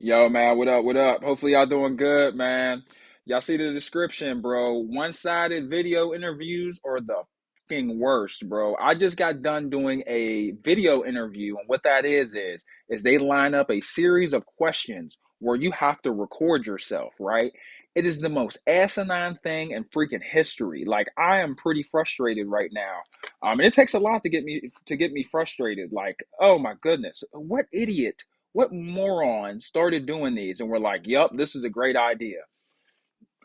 Yo, man, what up? What up? Hopefully, y'all doing good, man. Y'all see the description, bro. One-sided video interviews are the fucking worst, bro. I just got done doing a video interview, and what that is they line up a series of questions where you have to record yourself, right? It is the most asinine thing in freaking history. Like, I am pretty frustrated right now. And it takes a lot to get me frustrated. Like, oh my goodness, what idiot? What moron started doing these and we're like, yep, this is a great idea?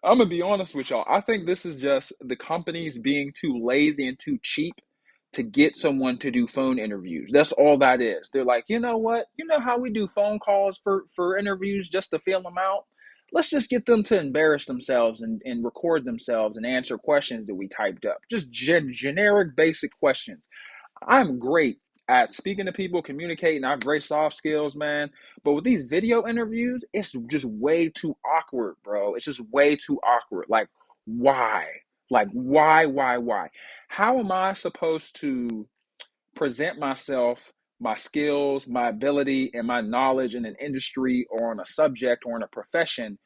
I'm gonna be honest with y'all. I think this is just the companies being too lazy and too cheap to get someone to do phone interviews. That's all that is. They're like, you know what? You know how we do phone calls for interviews just to feel them out? Let's just get them to embarrass themselves and record themselves and answer questions that we typed up. Just generic, basic questions. I'm great at speaking to people, communicating. I have great soft skills, man. But with these video interviews, it's just way too awkward, bro. It's just way too awkward. Like, why? Like, why? How am I supposed to present myself, my skills, my ability, and my knowledge in an industry or on a subject or in a profession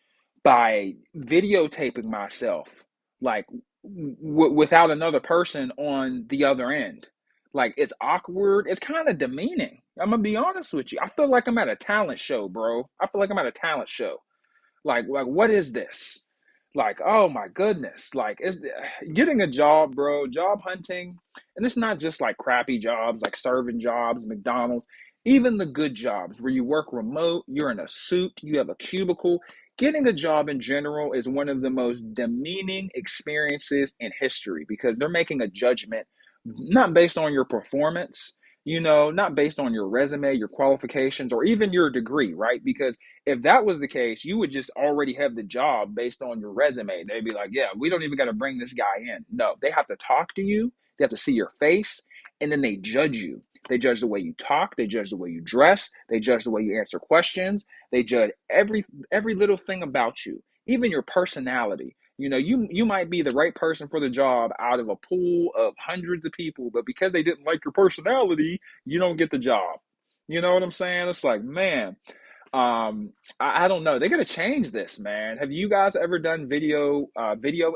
by videotaping myself, like without another person on the other end? Like, it's awkward. It's kind of demeaning. I'm gonna be honest with you. I feel like I'm at a talent show, bro. I feel like I'm at a talent show. Like what is this? Like, oh my goodness. Like, is getting a job, bro, job hunting, and it's not just like crappy jobs like serving jobs, McDonald's, even the good jobs where you work remote, you're in a suit, you have a cubicle. Getting a job in general is one of the most demeaning experiences in history because they're making a judgment not based on your performance, not based on your resume, your qualifications, or even your degree, right? Because if that was the case, you would just already have the job based on your resume. They'd be like, yeah, we don't even got to bring this guy in. No, they have to talk to you, they have to see your face, and then they judge you. They judge the way you talk, they judge the way you dress, they judge the way you answer questions, they judge every little thing about you, even your personality. You might be the right person for the job out of a pool of hundreds of people, but because they didn't like your personality, you don't get the job. You know what I'm saying? It's like, man, I don't know. They got to change this, man. Have you guys ever done video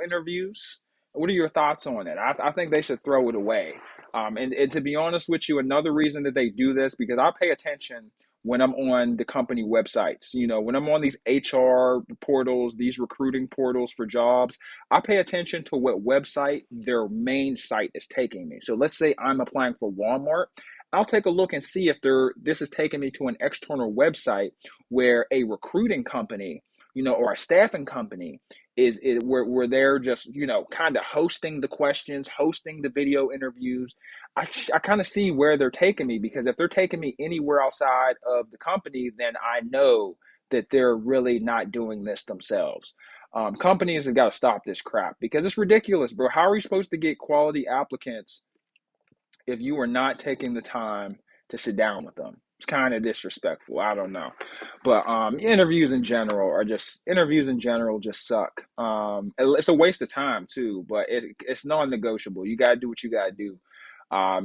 interviews? What are your thoughts on it? I think they should throw it away. And to be honest with you, another reason that they do this because I pay attention when I'm on the company websites. When I'm on these HR portals, these recruiting portals for jobs, I pay attention to what website their main site is taking me. So let's say I'm applying for Walmart. I'll take a look and see if this is taking me to an external website where a recruiting company, or a staffing company where they're just, kind of hosting the questions, hosting the video interviews. I kind of see where they're taking me because if they're taking me anywhere outside of the company, then I know that they're really not doing this themselves. Companies have got to stop this crap because it's ridiculous, bro. How are you supposed to get quality applicants if you are not taking the time to sit down with them? It's kind of disrespectful. I don't know, but interviews in general just suck. It's a waste of time too, but it's non-negotiable. You gotta do what you gotta do.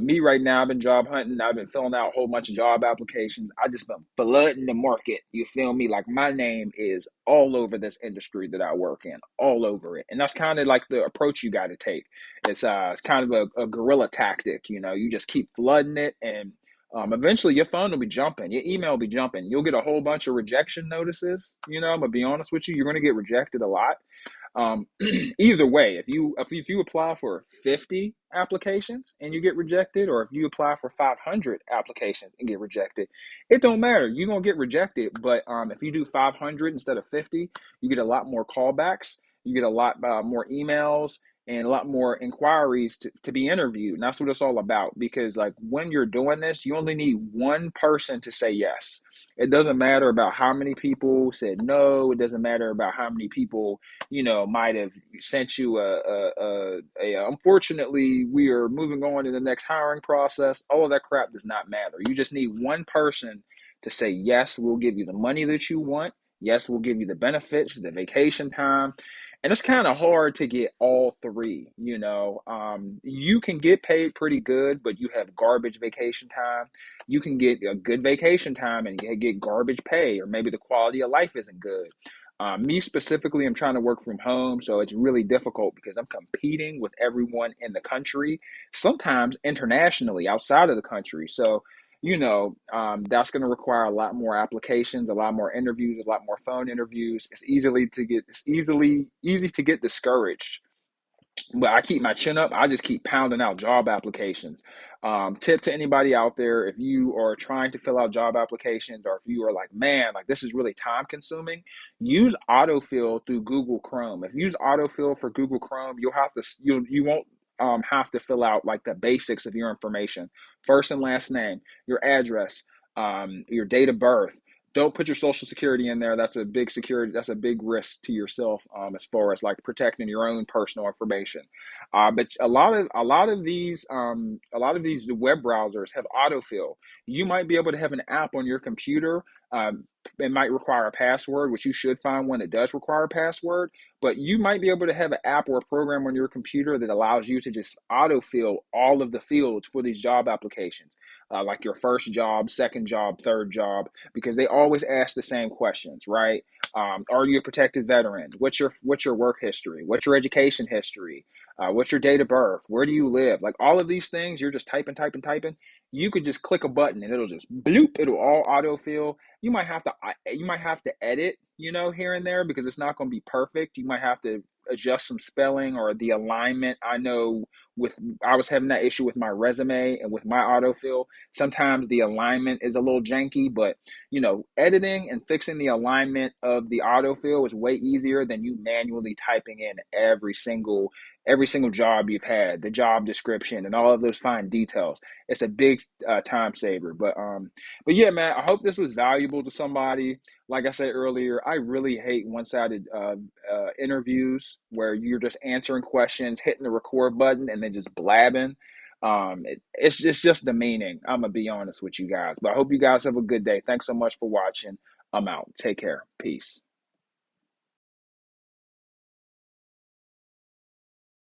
Me right now, I've been job hunting. I've been filling out a whole bunch of job applications. I just been flooding the market. You feel me? Like, my name is all over this industry that I work in, all over it. And that's kind of like the approach you got to take. It's kind of a guerrilla tactic. You just keep flooding it, and eventually your phone will be jumping, your email will be jumping. You'll get a whole bunch of rejection notices. I'm gonna be honest with you, you're gonna get rejected a lot. Either way, if you apply for 50 applications and you get rejected, or if you apply for 500 applications and get rejected, it don't matter. You're gonna get rejected. But if you do 500 instead of 50, you get a lot more callbacks. You get a lot more emails and a lot more inquiries to be interviewed. And that's what it's all about. Because, like, when you're doing this, you only need one person to say yes. It doesn't matter about how many people said no. It doesn't matter about how many people might have sent you unfortunately, we are moving on to the next hiring process. All of that crap does not matter. You just need one person to say, yes, we'll give you the money that you want Yes, we'll give you the benefits, the vacation time, and it's kind of hard to get all three. You can get paid pretty good, but you have garbage vacation time. You can get a good vacation time and you get garbage pay, or maybe the quality of life isn't good. Me specifically, I'm trying to work from home, so it's really difficult because I'm competing with everyone in the country, sometimes internationally outside of the country. So, that's going to require a lot more applications, a lot more interviews, a lot more phone interviews. It's easy to get discouraged, but I keep my chin up. I just keep pounding out job applications. Tip to anybody out there: if you are trying to fill out job applications, or if you are like, man, like this is really time consuming, use autofill through Google Chrome. If you use autofill for Google Chrome, you won't have to fill out like the basics of your information: first and last name, your address, your date of birth. Don't put your social security in there. That's a big risk to yourself, as far as like protecting your own personal information. But a lot of these web browsers have autofill. You might be able to have an app on your computer. It might require a password, which you should find one that does require a password. But you might be able to have an app or a program on your computer that allows you to just autofill all of the fields for these job applications, like your first job, second job, third job, because they always ask the same questions, right? Are you a protected veteran? What's your work history? What's your education history? What's your date of birth? Where do you live? Like all of these things, you're just typing, typing, typing. You could just click a button and it'll just bloop. It'll all autofill. You might have to edit, here and there, because it's not going to be perfect. You might have to adjust some spelling or the alignment. I know with I was having that issue with my resume and with my autofill. Sometimes the alignment is a little janky, but editing and fixing the alignment of the autofill is way easier than you manually typing in every single job you've had, the job description, and all of those fine details. It's a big time saver. But yeah, man, I hope this was valuable to somebody. Like I said earlier, I really hate one-sided interviews where you're just answering questions, hitting the record button, and then just blabbing. It's just demeaning. I'm gonna be honest with you guys. But I hope you guys have a good day. Thanks so much for watching. I'm out. Take care. Peace.